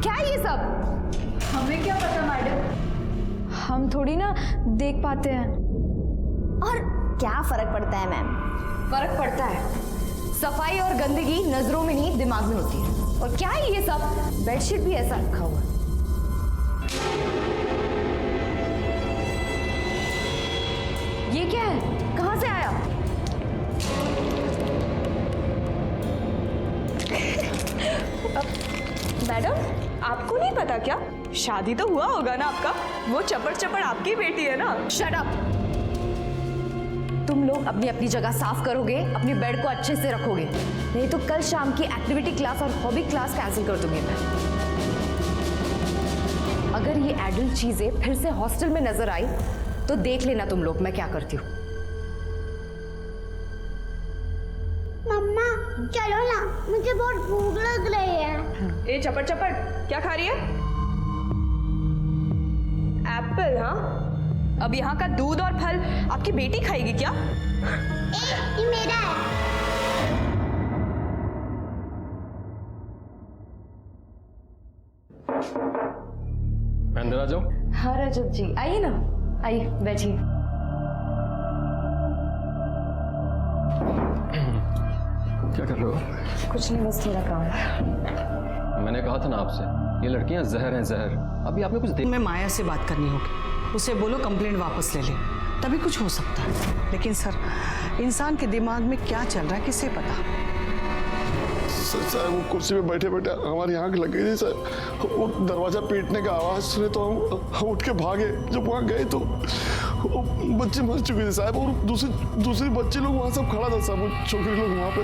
क्या है ये सब? हमें क्या पता मैडम, हम थोड़ी ना देख पाते हैं। और क्या फर्क पड़ता है मैम? फर्क पड़ता है। सफाई और गंदगी नजरों में नहीं दिमाग में होती है। और क्या है ये सब? बेडशीट भी ऐसा रखा हुआ। ये क्या है? कहां से आया? मैडम आपको नहीं पता क्या? शादी तो हुआ होगा ना आपका? वो चपड़ चपड़ आपकी बेटी है ना? Shut up! तुम लोग अपनी अपनी जगह साफ करोगे, अपनी बेड को अच्छे से रखोगे, नहीं तो कल शाम की एक्टिविटी क्लास और हॉबी क्लास कैंसिल कर दूंगी मैं। अगर ये एडल्ट चीजें फिर से हॉस्टल में नजर आई तो देख लेना तुम लोग मैं क्या करती हूँ। मम्मा चलो ना, मुझे बहुत भूख लग रही है। ए चपड़ चपड़ क्या खा रही है? एप्पल? हाँ, अब यहाँ का दूध और फल आपकी बेटी खाएगी क्या? ये मेरा है। मैं अंदर आ जाऊं? हाँ रजत जी आइए ना, आइए बैठिए। क्या कर रहे हो? कुछ नहीं, बस थोड़ा काम। मैंने कहा था ना आपसे, ये लड़कियां जहर हैं जहर। अभी आपने कुछ में माया से बात करनी होगी, उसे बोलो कंप्लेंट वापस ले ले, तभी कुछ हो सकता है। लेकिन सर, इंसान के दिमाग में क्या चल रहा है किसे पता। सर वो कुर्सी पे बैठे बैठे हमारी आंख लग गई थी सर। वो दरवाजा पीटने का आवाज सुने तो हम उठ के भागे। जब वहाँ गए तो बच्चे मर चुके थे साहब, और दूसरे बच्चे लोग वहाँ सब खड़ा था साहब, वो छोकरी लोग वहाँ पे।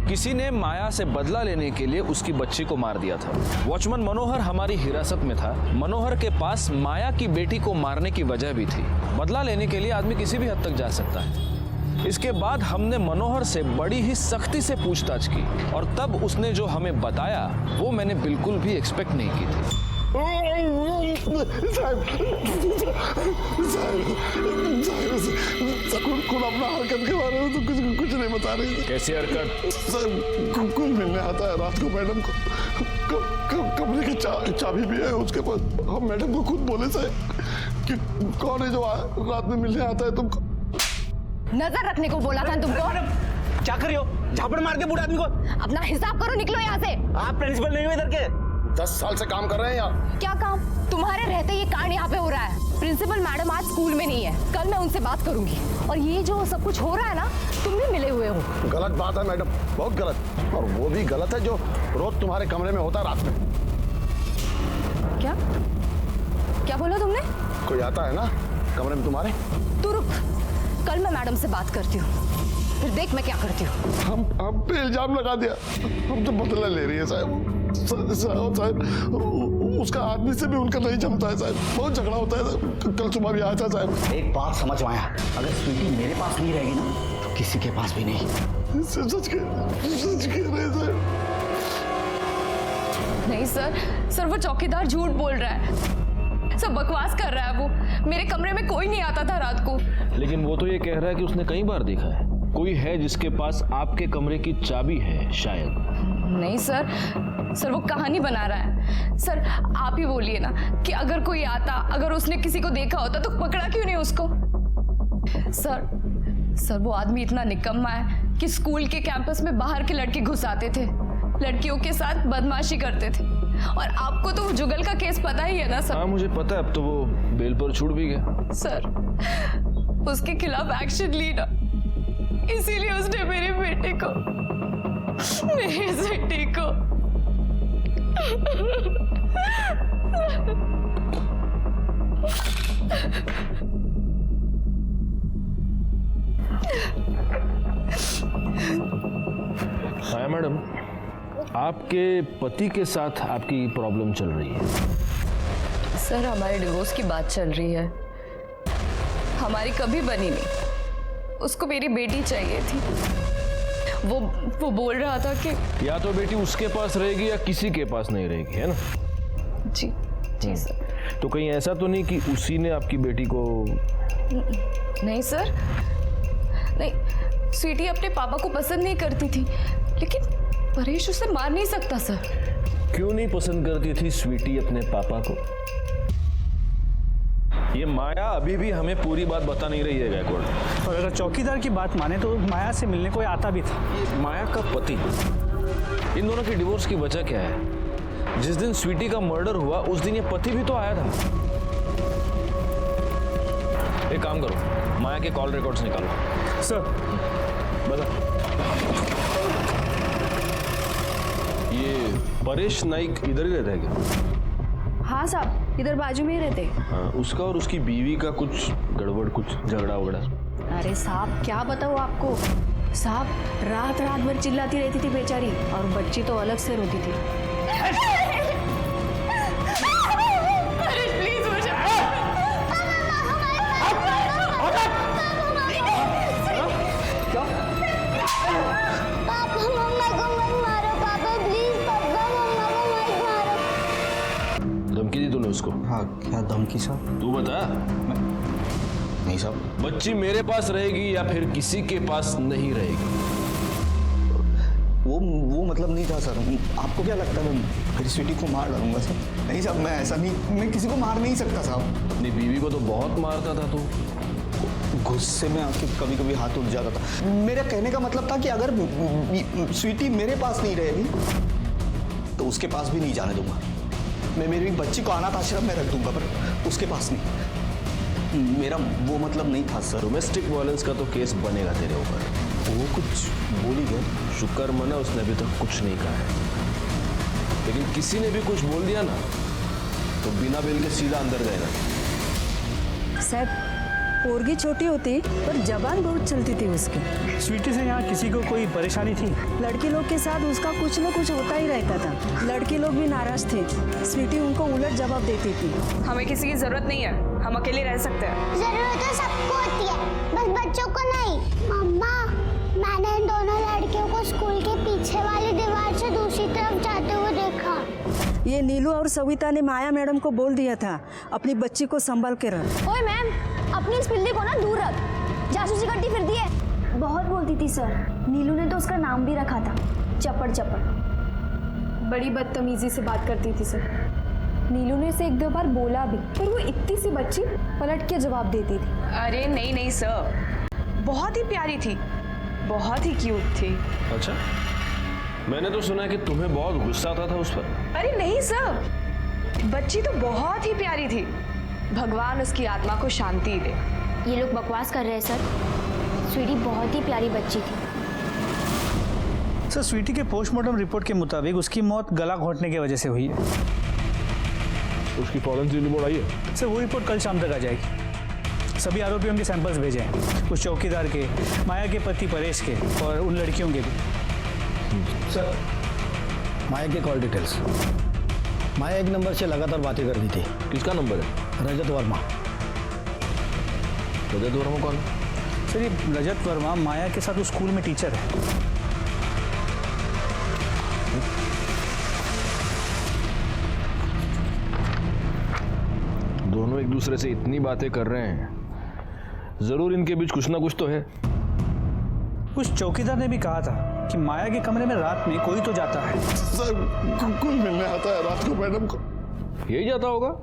किसी ने माया से बदला लेने के लिए उसकी बच्ची को मार दिया था। वॉचमैन मनोहर हमारी हिरासत में था। मनोहर के पास माया की बेटी को मारने की वजह भी थी। बदला लेने के लिए आदमी किसी भी हद तक जा सकता है। इसके बाद हमने मनोहर से बड़ी ही सख्ती से पूछताछ की और तब उसने जो हमें बताया वो मैंने बिल्कुल भी एक्सपेक्ट नहीं की थी। खुद अपना हरकत के बारे में तो कुछ नहीं बता रहे थे। कैसी हरकत? सर कुल मिलने आता है रात को मैडम को, कमरे की चाबी भी है उसके पास। हम मैडम को खुद बोले सर कि कौन है जो रात में मिलने आता है तुमको। नजर रखने को बोला था तुमको। क्या कर रही हो? झापड़ मार के बूढ़े आदमी को। अपना हिसाब करो, निकलो यहाँ से। आप प्रिंसिपल नहीं हो इधर के? 10 साल से काम कर रहे हैं यहाँ। क्या काम? तुम्हारे रहते ये कांड यहाँ पे हो रहा है। प्रिंसिपल मैडम आज स्कूल में नहीं है, कल मैं उनसे बात करूंगी। और ये जो सब कुछ हो रहा है ना, तुम भी मिले हुए हो। गलत बात है मैडम, बहुत गलत। और वो भी गलत है जो रोज तुम्हारे कमरे में होता है रात में। क्या क्या बोला तुमने? कोई आता है ना कमरे में तुम्हारे? तू रुक, कल मैं मैडम से बात करती हूँ, फिर देख मैं क्या करती हूँ। हम पे इल्जाम लगा दिया, हम तो बदला ले रही है साहब। साहब उसका आदमी से भी उनका नहीं जमता है साहब, बहुत झगड़ा होता है साहब। कल सुबह भी आया था साहब। एक बात समझ में आया, अगर स्वीटी मेरे पास नहीं रहेगी ना तो किसी के पास भी नहीं। सच कह रहे साहब। नहीं सर वो चौकीदार झूठ बोल रहा है, सब बकवास कर रहा है। वो मेरे कमरे में कोई नहीं आता था रात को। लेकिन वो तो ये कह रहा है कि उसने कई बार देखा है। कोई है जिसके पास आपके कमरे की चाबी है शायद। नहीं सर वो कहानी बना रहा है। सर आप ही बोलिए ना कि अगर कोई आता, अगर उसने किसी को देखा होता तो पकड़ा क्यों नहीं उसको? सर वो आदमी इतना निकम्मा है कि स्कूल के कैंपस में बाहर के लड़के घुस आते थे, लड़कियों के साथ बदमाशी करते थे। और आपको तो जुगल का केस पता ही है ना सर? हाँ मुझे पता है, अब तो वो बेल पर छूट भी गया। सर उसके खिलाफ एक्शन ली ना, इसीलिए उसने मेरे बेटे को, मेरी बेटी को हाँ मैडम, आपके पति के साथ आपकी प्रॉब्लम चल रही है। सर हमारे डिवोर्स की बात चल रही है, हमारी कभी बनी नहीं। उसको मेरी बेटी चाहिए थी। वो बोल रहा था कि या तो बेटी उसके पास रहेगी या किसी के पास नहीं रहेगी, है ना? जी सर। तो कहीं ऐसा तो नहीं कि उसी ने आपकी बेटी को? नहीं सर, नहीं। स्वीटी अपने पापा को पसंद नहीं करती थी, लेकिन परेश उसे मार नहीं सकता सर। क्यों नहीं पसंद करती थी स्वीटी अपने पापा को? ये माया अभी भी हमें पूरी बात बता नहीं रही है गायकवाड़। और अगर चौकीदार की बात माने तो माया से मिलने कोई आता भी था। ये माया का पति, इन दोनों की डिवोर्स की वजह क्या है? जिस दिन स्वीटी का मर्डर हुआ उस दिन ये पति भी तो आया था। एक काम करो, माया के कॉल रिकॉर्ड्स निकालो। सर बता। ये परेश नाइक इधर ही रहता है क्या? हाँ साहब, इधर बाजू में ही रहते। हाँ, उसका और उसकी बीवी का कुछ गड़बड़, कुछ झगड़ा वगड़ा। अरे साहब क्या बताऊँ आपको, साहब रात रात भर चिल्लाती रहती थी बेचारी, और बच्ची तो अलग से रोती थी। पापा मम्मा को मत मारो, पापा प्लीज, पापा मम्मा को मत मारो। धमकी दी तूने उसको? हाँ, क्या धमकी साहब? तू बता। नहीं साहब। बच्ची मेरे पास रहेगी या फिर किसी के पास नहीं रहेगी? वो मतलब नहीं था सर। आपको क्या लगता है मैं मेरी स्वीटी को मार डालूंगा सर? नहीं साहब, मैं ऐसा नहीं, मैं किसी को मार नहीं सकता साहब। अपनी बीवी को तो बहुत मारता था तू। गुस्से में आके कभी कभी हाथ उठ जाता था। मेरा कहने का मतलब था कि अगर स्वीटी मेरे पास नहीं रहेगी तो उसके पास भी नहीं जाने दूंगा। मैं मेरी बच्ची को अनाथ आश्रम में रख दूंगा, पर उसके पास नहीं। मेरा वो मतलब नहीं था सर। डोमेस्टिक वायलेंस का तो केस बनेगा तेरे ऊपर। वो कुछ बोल ही गया। शुक्र मना उसने अभी तक कुछ नहीं कहा है, लेकिन किसी ने भी कुछ बोल दिया ना तो बिना बेल के सीधा अंदर जाएगा। साहब पोरगी छोटी होती पर जबान बहुत चलती थी उसकी। स्वीटी से यहाँ किसी को कोई परेशानी थी? लड़के लोग के साथ उसका कुछ न कुछ होता ही रहता था। लड़के लोग भी नाराज थे, स्वीटी उनको उलट जवाब देती थी। हमें किसी की जरूरत नहीं है, हम अकेले रह सकते हैं। जरूरत तो सबको होती है, बस बच्चों को नहीं। मम्मा, मैंने इन दोनों लड़कियों को स्कूल के पीछे वाली दीवार से दूसरी तरफ जाते हुए देखा। ये नीलू और सविता ने माया मैडम को बोल दिया था अपनी बच्ची को संभाल के रख। ओए मैम, अपनी इस पिल्ली को ना दूर रख, जासूसी करती फिरती है। बहुत बोलती थी सर, नीलू ने तो उसका नाम भी रखा था, चपड़ चपड़। बड़ी बदतमीजी से बात करती थी सर। नीलू ने इसे एक दो बार बोला भी, पर वो इतनी सी बच्ची पलट के जवाब देती थी। अरे नहीं नहीं सर, बहुत ही प्यारी थी, बहुत ही क्यूट थी। अच्छा, मैंने तो सुना है कि तुम्हें बहुत गुस्सा आता था उस पर। अरे नहीं सर, बच्ची तो बहुत ही प्यारी थी। भगवान उसकी आत्मा को शांति दे। ये लोग बकवास कर रहे हैं सर, स्वीटी बहुत ही प्यारी बच्ची थी। सर स्वीटी के पोस्टमार्टम रिपोर्ट के मुताबिक उसकी मौत गला घोंटने की वजह से हुई है। उसकी फॉरेंसिक रिपोर्ट आई है? सर वो रिपोर्ट कल शाम तक आ जाएगी। सभी आरोपियों के सैंपल्स भेजे हैं, उस चौकीदार के, माया के पति परेश के और उन लड़कियों के भी। सर माया के कॉल डिटेल्स। माया एक नंबर से लगातार बातें कर रही थी। किसका नंबर है? रजत वर्मा। रजत वर्मा कौन? सर ये रजत वर्मा माया के साथ उस स्कूल में टीचर है। दोनों एक दूसरे से इतनी बातें कर रहे हैं, जरूर इनके बीच कुछ ना कुछ तो है। उस चौकीदार ने भी कहा था कि माया के कमरे में रात में कोई तो जाता है। सर कोई मिलने आता है रात को मैडम को। यही जाता होगा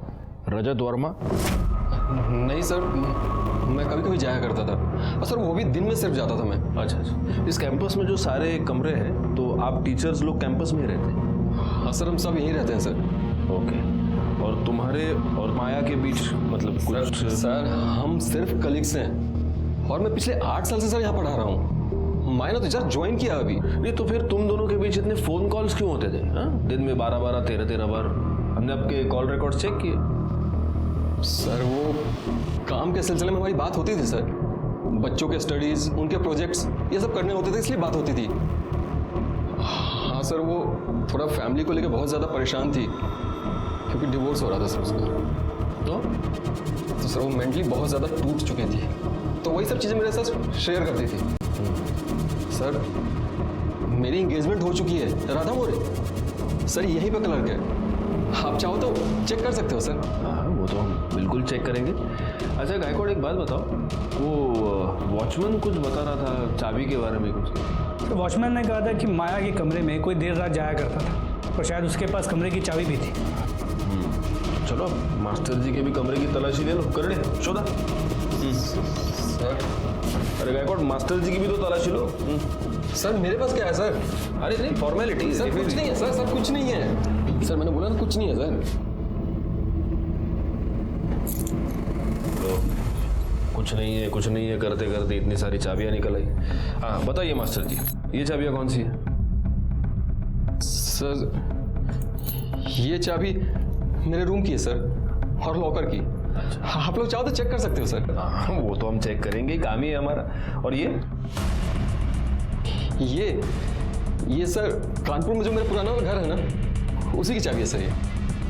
रजत वर्मा। नहीं सर, मैं कभी कभी जाया करता था, और सर वो भी दिन में सिर्फ जाता था मैं। अच्छा अच्छा, इस कैंपस में जो सारे कमरे हैं तो आप टीचर्स लोग कैंपस में ही रहते हैं? हाँ सर, हम सब यहीं रहते हैं सर। ओके, और तुम्हारे और माया के बीच मतलब कुछ? सर हम सिर्फ कलीग्स हैं, और मैं पिछले 8 साल से सर यहाँ पढ़ा रहा हूँ। मैंने तो जस्ट ज्वाइन किया अभी। नहीं तो फिर तुम दोनों के बीच इतने फोन कॉल्स क्यों होते थे? हाँ, दिन में 12-12, 13-13 बार। हमने आपके कॉल रिकॉर्ड चेक किए। सर वो काम के सिलसिले में हमारी बात होती थी सर। बच्चों के स्टडीज, उनके प्रोजेक्ट्स, ये सब करने होते थे, इसलिए बात होती थी। हाँ सर, वो थोड़ा फैमिली को लेकर बहुत ज़्यादा परेशान थी, क्योंकि डिवोर्स हो रहा था सर उसका। तो सर वो मेंटली बहुत ज़्यादा टूट चुकी थी, तो वही सब चीज़ें मेरे साथ शेयर करती थी। सर मेरी एंगेजमेंट हो चुकी है राधा मोरे। सर यहीं पे क्लर्क है, आप चाहो तो चेक कर सकते हो सर। हाँ वो तो हम बिल्कुल चेक करेंगे। अच्छा गायकवाड़, एक बात बताओ, वो वॉचमैन कुछ बता रहा था चाबी के बारे में कुछ? तो वॉचमैन ने कहा था कि माया के कमरे में कोई देर रात जाया करता था। और शायद उसके पास कमरे की चाबी भी थी। चलो मास्टर जी के भी कमरे की तलाशी ले लो, कर ले शोधा। अरे गायकवाड़, मास्टर जी की भी तो तलाशी लो। सर मेरे पास क्या है सर? अरे नहीं, फॉर्मेलिटी सर कुछ नहीं है सर, सर कुछ नहीं है सर, मैंने बोला ना कुछ नहीं है सर। कुछ नहीं है करते करते इतनी सारी चाबियां निकल आई। हाँ बताइए मास्टर जी, ये चाबियां कौन सी है? सर ये चाबी मेरे रूम की है सर, और लॉकर की। अच्छा। आप लोग चाहो तो चेक कर सकते हो सर। हाँ, वो तो हम चेक करेंगे, काम ही है हमारा। और ये सर कानपुर में जो मेरा पुराना वाला घर है ना, उसी की चाबी है सर ये।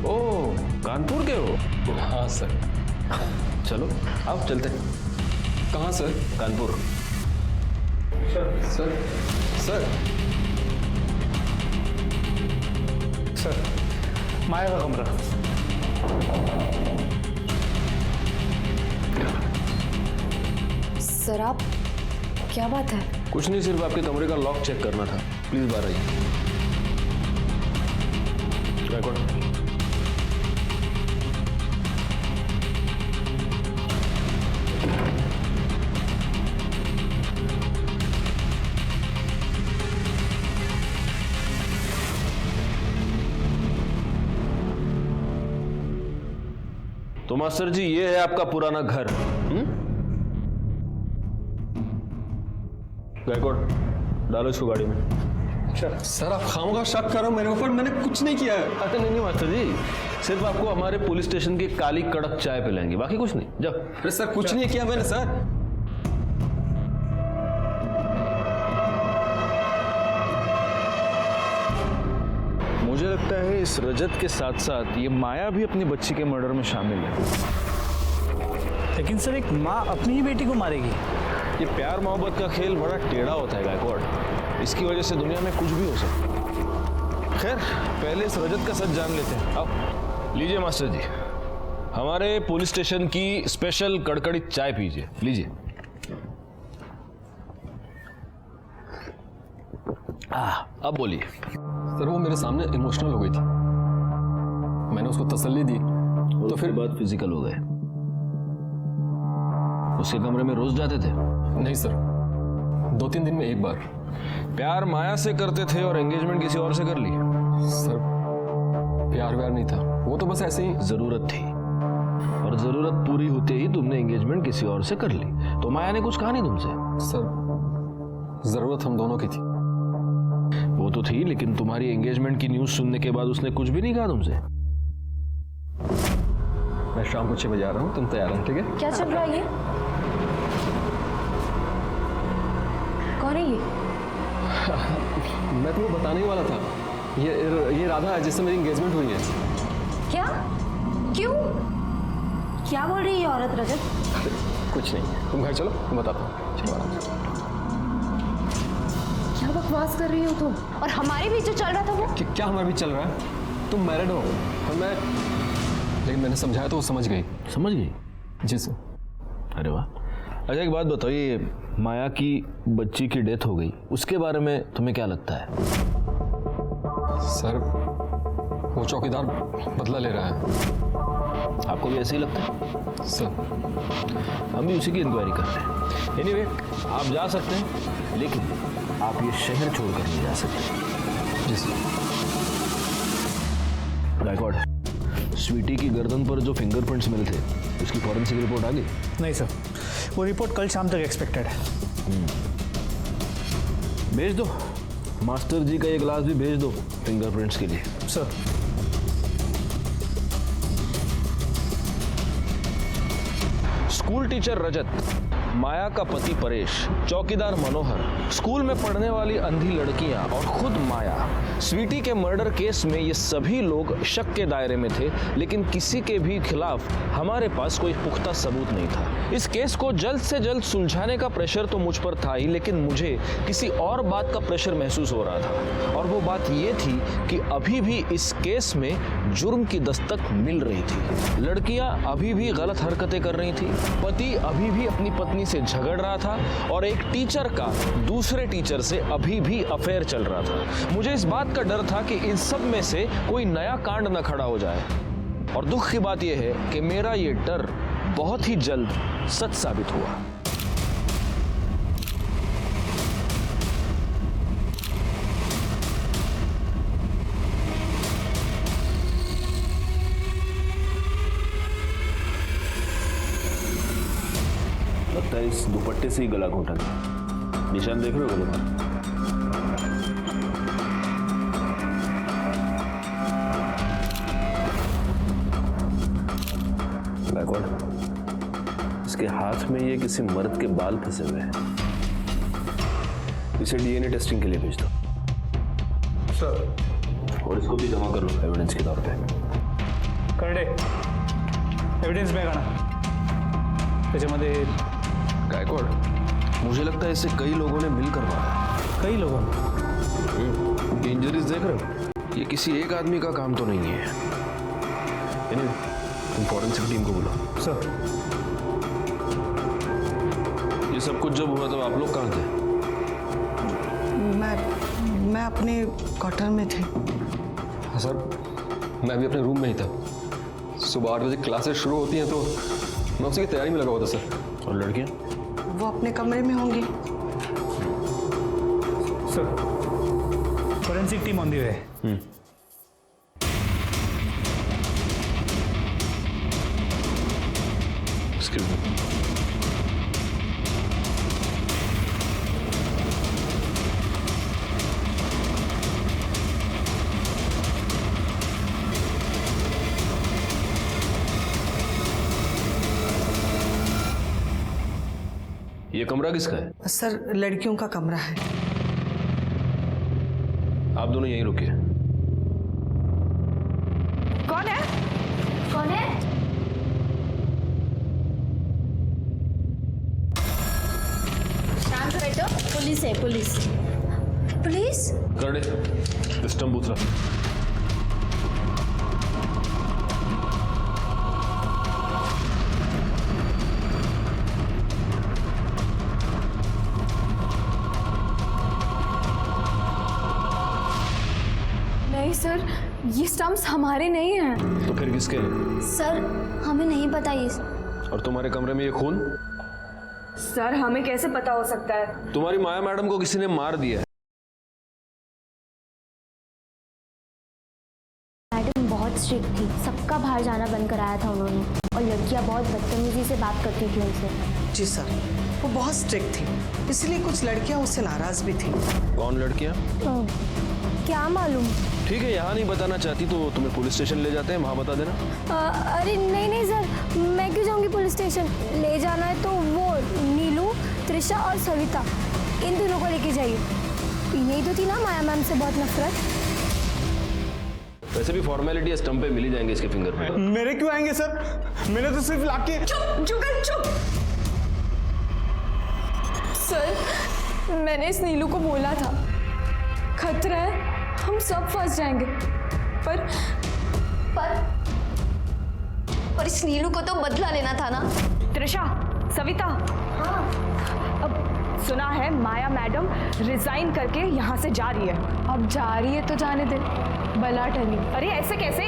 ओह, कानपुर के हो? हाँ सर। चलो आओ चलते हैं। कहाँ sir? Kanpur. Sir sir sir Maya का कमरा। सर आप, क्या बात है? कुछ नहीं, सिर्फ आपके कमरे का लॉक चेक करना था। प्लीज बाहर आइए। गायकवाड़, तो मास्टर जी ये है आपका पुराना घर। गायकवाड़, डालो इसको गाड़ी में। सर आप खामोखा शक करो मेरे ऊपर, मैंने कुछ नहीं किया है। अरे नहीं मास्टर जी, सिर्फ आपको हमारे पुलिस स्टेशन की काली कड़क चाय पिलाएंगे, बाकी कुछ नहीं। जाओ। अरे सर कुछ नहीं किया मैंने सर। मुझे लगता है इस रजत के साथ साथ ये माया भी अपनी बच्ची के मर्डर में शामिल है। लेकिन सर एक माँ अपनी ही बेटी को मारेगी? ये प्यार मोहब्बत का खेल बड़ा टेढ़ा होता है गायकवाड़, इसकी वजह से दुनिया में कुछ भी हो सकता है। खैर पहले इस रजत का सच जान लेते हैं। आओ। लीजिए मास्टर जी, हमारे पुलिस स्टेशन की स्पेशल कड़कड़ी चाय पीजिए, लीजिए। अब बोलिए। सर वो मेरे सामने इमोशनल हो गई थी, मैंने उसको तसल्ली दी तो फिर बात फिजिकल हो गए। उसके कमरे में रोज जाते थे? नहीं सर, 2-3 दिन में एक बार। प्यार माया से करते थे और एंगेजमेंट किसी और से कर ली? सर प्यार व्यार नहीं था, वो तो बस ऐसे ही जरूरत थी, और जरूरत पूरी होते ही तुमने एंगेजमेंट किसी और से कर ली। तो माया ने कुछ कहा नहीं तुमसे? सर जरूरत हम दोनों की थी। वो तो थी, लेकिन तुम्हारी एंगेजमेंट की न्यूज सुनने के बाद उसने कुछ भी नहीं कहा तुमसे? मैं शाम को 6 बजे आ रहा हूँ, तुम तैयार हो? ठीक है। क्या चल रहा है ये? कौन है ये? मैं तुम्हें बताने ही वाला था, ये राधा है जिससे मेरी एंगेजमेंट हुई है। क्या? क्यों? क्या बोल रही है ये औरत रजत? कुछ नहीं, तुम घर चलो, तुम बताता हूँ। चलो आराम से। क्या बकवास कर रही हो तुम? और हमारे बीच जो चल रहा था वो? क्या हमारे बीच चल रहा है? तुम मैरिड हो और मैं, लेकिन मैंने समझाया तो वो समझ गई। समझ गई? जी सर। अरे वाह। अच्छा एक बात बताओ, ये माया की बच्ची की डेथ हो गई, उसके बारे में तुम्हें क्या लगता है? सर वो चौकीदार बदला ले रहा है। आपको भी ऐसे ही लगता है? सर हम भी उसी की इंक्वायरी कर रहे हैं। एनीवे, आप जा सकते हैं, लेकिन आप ये शहर छोड़कर नहीं जा सकते। जी सर। गायकवाड़, स्वीटी की गर्दन पर जो फिंगरप्रिंट्स मिले थे, उसकी फॉरेंसिक रिपोर्ट आ गई? नहीं सर, वो रिपोर्ट कल शाम तक एक्सपेक्टेड है। भेज दो, मास्टर जी का ये ग्लास भी भेज दो फिंगरप्रिंट्स के लिए। सर स्कूल टीचर रजत, माया का पति परेश, चौकीदार मनोहर, स्कूल में पढ़ने वाली अंधी लड़कियां और खुद माया, स्वीटी के मर्डर केस में ये सभी लोग शक के दायरे में थे, लेकिन किसी के भी खिलाफ हमारे पास कोई पुख्ता सबूत नहीं था। इस केस को जल्द से जल्द सुलझाने का प्रेशर तो मुझ पर था ही, लेकिन मुझे किसी और बात का प्रेशर महसूस हो रहा था, और वो बात ये थी कि अभी भी इस केस में जुर्म की दस्तक मिल रही थी। लड़कियां अभी भी गलत हरकतें कर रही थी, पति अभी भी अपनी पत्नी से झगड़ रहा था और एक टीचर का दूसरे टीचर से अभी भी अफेयर चल रहा था। मुझे इस बात का डर था कि इन सब में से कोई नया कांड न खड़ा हो जाए। और दुख की बात यह है कि मेरा ये डर बहुत ही जल्द सच साबित हुआ। लगता है इस दुपट्टे से ही गला घोटा था। निशान देख रहे हो गले पर? इसके हाथ में ये किसी मर्द के बाल फंसे हुए हैं। इसे डीएनए टेस्टिंग के लिए भेज दो सर, और इसको भी जमा कर लो एविडेंस के तौर पे। कर दे एविडेंस बॅग आणा, त्याच्यामध्ये गायकवाड़, मुझे लगता है इसे कई लोगों ने मिलकर मारा। कई लोगों ये इंजरीज देख रहे हो? ये किसी एक आदमी का काम तो नहीं है। तुम फॉरेंसिक टीम को बुलाओ। सर। ये सब कुछ जब हुआ तब आप लोग कहाँ थे? मैं अपने क्वार्टर में थी। हाँ सर, मैं भी अपने रूम में ही था। सुबह 8 बजे क्लासेस शुरू होती हैं तो मैं उसी की तैयारी में लगा हुआ था सर। और लड़कियाँ? वो अपने कमरे में होंगी। Sir, forensic team on the way. Excuse me. ये कमरा किसका है? सर, लड़कियों का कमरा है। आप दोनों यहीं रुकिए। कौन है? कौन है? शांत बैठो। पुलिस है, पुलिस। पुलिस? कर दे सिस्टम पूछ रहा। नहीं सर, ये स्टम्प्स हमारे नहीं हैं। तो फिर किसके हैं? सर, हमें नहीं पता ये। और तुम्हारे कमरे में ये खून? सर, हमें कैसे पता हो सकता है? तुम्हारी माया मैडम को किसी ने मार दिया है। मैडम बहुत स्ट्रिक्ट थी, सबका बाहर जाना बंद कराया था उन्होंने, और लड़कियां बहुत बदतमीजी से बात करती थी उनसे। जी सर, वो बहुत स्ट्रिक्ट थी, इसलिए कुछ लड़कियां उससे नाराज भी थी। कौन लड़कियां? क्या मालूम। ठीक है, यहाँ नहीं बताना चाहती तो तुम्हें पुलिस स्टेशन ले जाते हैं, वहाँ बता देना। अरे नहीं सर, मैं क्यों जाऊंगी पुलिस स्टेशन? ले जाना है तो वो नीलू, त्रिशा और सविता, इन दोनों को लेके जाइए। यही तो थी ना माया मैम से बहुत नफरत। वैसे भी फॉर्मेलिटी स्टंप पे मिल ही जाएंगे इसके फिंगरप्रिंट। मेरे क्यों आएंगे सर? मैंने तो सिर्फ लाके। चुप जुगल चुप। सर, मैंने इस नीलू को बोला था, खतरा है, हम सब फंस जाएंगे। पर इस नीलू को तो बदला लेना था ना। त्रिशा, सविता। हाँ। अब सुना है माया मैडम रिजाइन करके यहाँ से जा रही है। अब जा रही है तो जाने दे, बला टली। अरे ऐसे कैसे?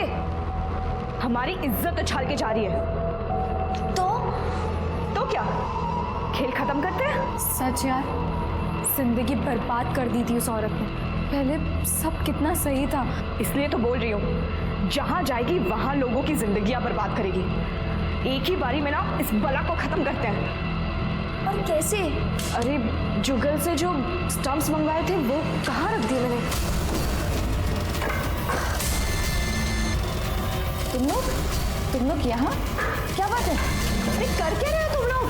हमारी इज्जत उछाल के जा रही है। तो क्या खेल खत्म करते हैं? सच यार, जिंदगी बर्बाद कर दी थी उस औरत ने। पहले सब कितना सही था। इसलिए तो बोल रही हूँ, जहाँ जाएगी वहाँ लोगों की जिंदगियाँ बर्बाद करेगी। एक ही बारी में ना इस बला को खत्म करते हैं। और कैसे? अरे जुगल से जो स्टम्प्स मंगवाए थे वो कहाँ रख दिए मैंने? तुम लोग यहाँ? क्या बात है? अरे कर क्या रहे हो तुम लोग?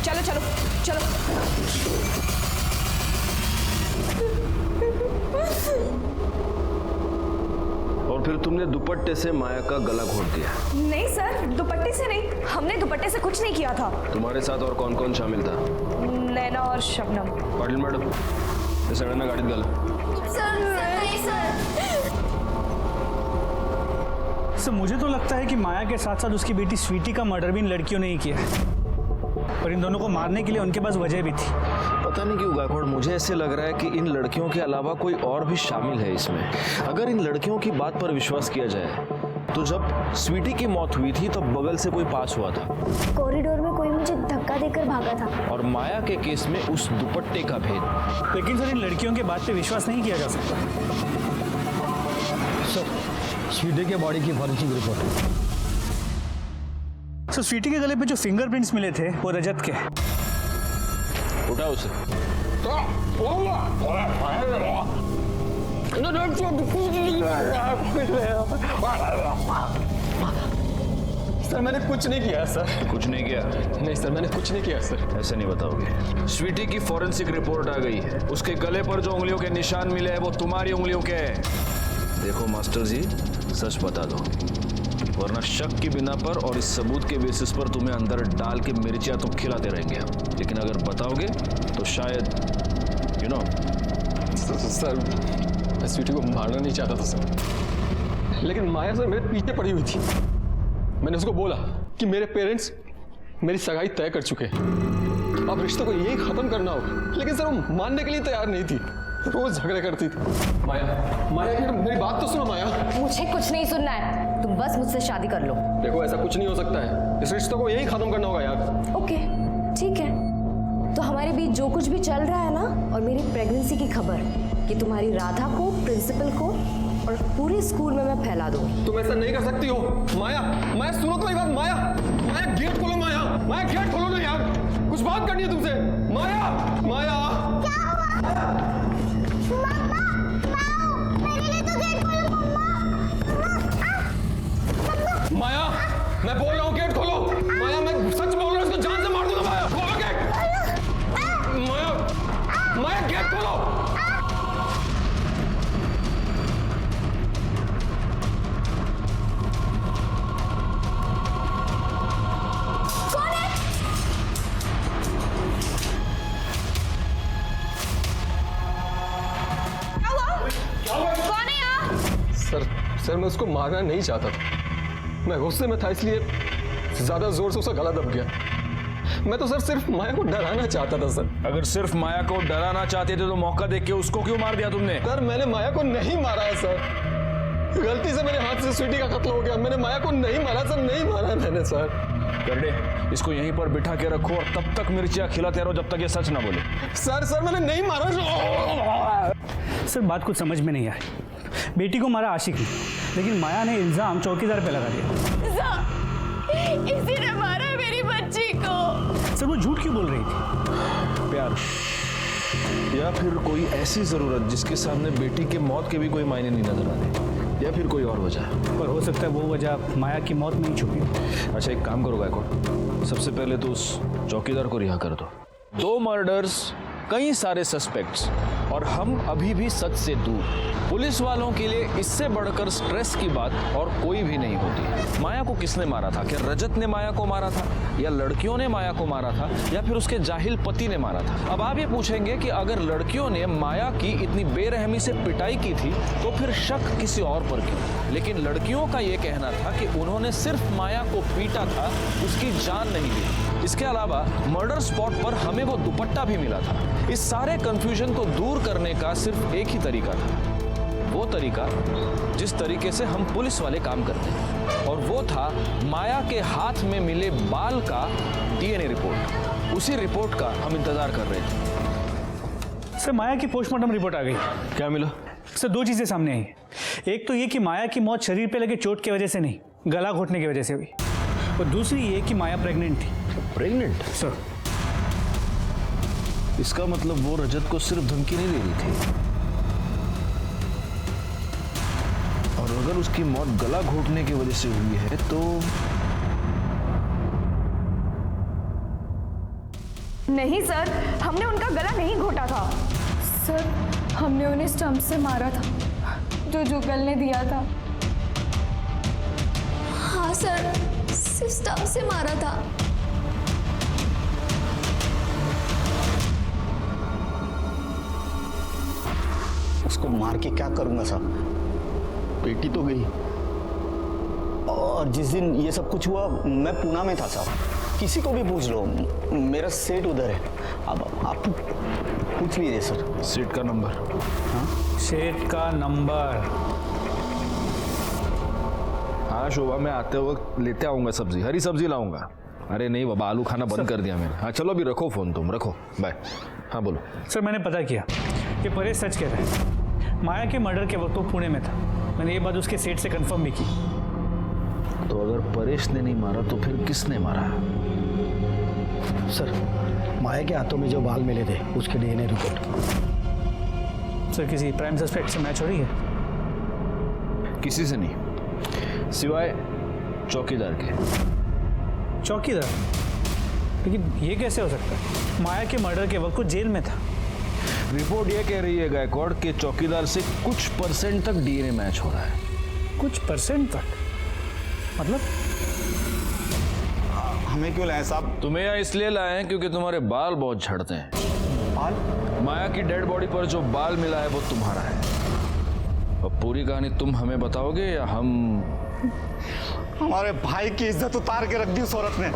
चलो चलो चलो। और फिर तुमने दुपट्टे से माया का गला घोट दिया? नहीं सर, दुपट्टे से नहीं, हमने दुपट्टे से कुछ नहीं किया था। तुम्हारे साथ और कौन कौन शामिल था? नैना और शबनम। पाटिल मैडम, हे सगळ्यांना गाडीत घाला। सर नहीं सर। सर मुझे तो लगता है कि माया के साथ साथ उसकी बेटी स्वीटी का मर्डर भी इन लड़कियों ने ही किया है, और इन दोनों को मारने के लिए उनके पास वजह भी थी। पता नहीं क्यों गायकवाड़, मुझे ऐसे लग रहा है कि इन लड़कियों के अलावा कोई और भी शामिल है इसमें। अगर इन लड़कियों की बात पर विश्वास किया जाए तो जब स्वीटी की मौत हुई थी तब बगल से कोई पास हुआ था, कॉरिडोर में कोई मुझे धक्का देकर भागा था। और माया के केस में उस दुपट्टे का भेद। लेकिन सर इन लड़कियों के बात पे विश्वास नहीं किया जा सकता। सर स्वीटी के बॉडी की फॉरेंसिक रिपोर्ट। सर स्वीटी के गले पे जो फिंगरप्रिंट्स मिले थे वो रजत के। उठा उसे। सर मैंने कुछ नहीं किया सर। कुछ नहीं किया? नहीं सर, मैंने कुछ नहीं किया सर। ऐसे नहीं बताओगे। स्वीटी की फॉरेंसिक रिपोर्ट आ गई है। उसके गले पर जो उंगलियों के निशान मिले हैं वो तुम्हारी उंगलियों के हैं। देखो मास्टर जी, सच बता दो, वरना शक की बिना पर और इस सबूत के बेसिस पर तुम्हें अंदर डाल के मिर्चियां तो खिलाते रहेंगे हम। लेकिन अगर बताओगे तो शायद यू नो। सर मैं स्वीटी को मारना नहीं चाहता था सर, लेकिन माया सर मेरे पीछे पड़ी हुई थी। मैंने उसको बोला कि मेरे पेरेंट्स मेरी सगाई तय कर चुके हैं, अब रिश्ते को यही खत्म करना होगा। लेकिन सर वो मानने के लिए तैयार नहीं थी, रोज झगड़े करती थी। माया माया मेरी बात तो सुनो माया। मुझे कुछ नहीं सुनना है, तुम बस मुझसे शादी कर लो। देखो ऐसा कुछ नहीं हो सकता है, इस रिश्ते को यही खत्म करना होगा यार। ओके ठीक है, तो हमारे बीच जो कुछ भी चल रहा है ना, और मेरी प्रेगनेंसी की खबर, कि तुम्हारी राधा को, प्रिंसिपल को और पूरे स्कूल में मैं फैला दूँ। तुम ऐसा नहीं कर सकती हो माया। माया सुनो तो एक बात। माया माया गेट खोलो। माया माया गेट खोलो ना यार, कुछ बात करनी है तुमसे। माया माया माया मैं बोल रहा हूँ गेट खोलो। माया मैं सच बोल रहा हूँ, इसको जान से मार दूंगा। माया खोलो गेट। माया माया गेट खोलो। सर मैं उसको मारना नहीं चाहता था, मैं गुस्से में था इसलिए ज्यादा जोर से उसका गला दब गया। मैं तो सर सिर्फ माया को डराना चाहता था सर। अगर सिर्फ माया को डराना चाहते थे तो मौका देख के उसको क्यों मार दिया तुमने? सर मैंने माया को नहीं मारा है सर, गलती से मेरे हाथ से स्वीटी का कत्ल हो गया। मैंने माया को नहीं मारा सर, नहीं मारा मैंने सर। करडे, इसको यहीं पर बिठा के रखो और तब तक मिर्चियां खिलाते रहो जब तक ये सच ना बोले। सर मैंने नहीं मारा। सर बात कुछ समझ में नहीं आई। बेटी को मारा आशिक ने, लेकिन माया ने इल्जाम चौकीदार पे लगा दिया। इसी ने मारा मेरी बच्ची को। सर वो झूठ क्यों बोल रही थी? प्यार या फिर कोई ऐसी जरूरत जिसके सामने बेटी के मौत के भी कोई मायने नहीं नजर आते, या फिर कोई और वजह। पर हो सकता है वो वजह माया की मौत में ही छुपी। अच्छा एक काम करो गायकवाड़, सबसे पहले तो उस चौकीदार को रिहा कर दो। 2 मर्डर्स, कई सारे सस्पेक्ट्स, और हम अभी भी सच से दूर। पुलिस वालों के लिए इससे बढ़कर स्ट्रेस की बात और कोई भी नहीं होती। माया को किसने मारा था? क्या रजत ने माया को मारा था, या लड़कियों ने माया को मारा था, या फिर उसके जाहिल पति ने मारा था? अब आप ये पूछेंगे कि अगर लड़कियों ने माया की इतनी बेरहमी से पिटाई की थी तो फिर शक किसी और पर क्यों? लेकिन लड़कियों का ये कहना था कि उन्होंने सिर्फ माया को पीटा था, उसकी जान नहीं ली। इसके अलावा मर्डर स्पॉट पर हमें वो दुपट्टा भी मिला था। इस सारे कंफ्यूजन को दूर करने का सिर्फ एक ही तरीका था, वो तरीका जिस तरीके से हम पुलिस वाले काम करते हैं, और वो था माया के हाथ में मिले बाल का डीएनए रिपोर्ट। उसी रिपोर्ट का हम इंतजार कर रहे थे। सर माया की पोस्टमार्टम रिपोर्ट आ गई। क्या मिला? सर 2 चीजें सामने आई। एक तो ये कि माया की मौत शरीर पे लगे चोट की वजह से नहीं, गला घोटने की वजह से हुई, और दूसरी ये कि माया प्रेग्नेंट थी। प्रेग्नेंट? सर इसका मतलब वो रजत को सिर्फ धमकी नहीं दे रही थी, और अगर उसकी मौत गला घोटने की वजह से हुई है तो नहीं सर, हमने उनका गला नहीं घोटा था। सर हमने उन्हें स्टंप से मारा था, जो जुगल ने दिया था। हाँ सर, सिर्फ स्टंप से मारा था। उसको मार के क्या करूंगा साहब, बेटी तो गई, और जिस दिन ये सब कुछ हुआ मैं पूना में था साहब। किसी को भी पूछ लो, मेरा सेट उधर है। अब आप पूछ लीजिए सर। सीट का नंबर? सेठ का नंबर? हाँ शोभा, मैं आते वक्त लेते आऊंगा सब्जी, हरी सब्जी लाऊंगा। अरे नहीं बाबा, आलू खाना बंद कर दिया मैंने। हाँ चलो अभी रखो फोन, तुम रखो, बाय। हाँ बोलो सर, मैंने पता किया कि परेश सच कह रहा है। माया के मर्डर के वक्त वो पुणे में था। मैंने ये बात उसके सेठ से कंफर्म भी की। तो अगर परेश ने नहीं मारा तो फिर किसने मारा? सर, माया के हाथों में जो बाल मिले थे उसके डीएनए रिपोर्ट। सर, किसी प्राइम सस्पेक्ट से मैच हो रही है? किसी से नहीं, सिवाय चौकीदार के। चौकीदार? लेकिन ये कैसे हो सकता है? माया के मर्डर के वक्त वो जेल में था। रिपोर्ट ये कह रही है गायकवाड़ के चौकीदार से कुछ % तक डीएनए मैच हो रहा है। कुछ % तक? मतलब? हमें क्यों लाए साहब? तुम्हें यहाँ इसलिए लाए हैं क्योंकि तुम्हारे बाल बहुत झड़ते हैं। बाल? माया की डेड बॉडी पर जो बाल मिला है वो तुम्हारा है। अब पूरी कहानी तुम हमें बताओगे या हम? हमारे भाई की इज्जत उतार के रख दी उस औरत ने।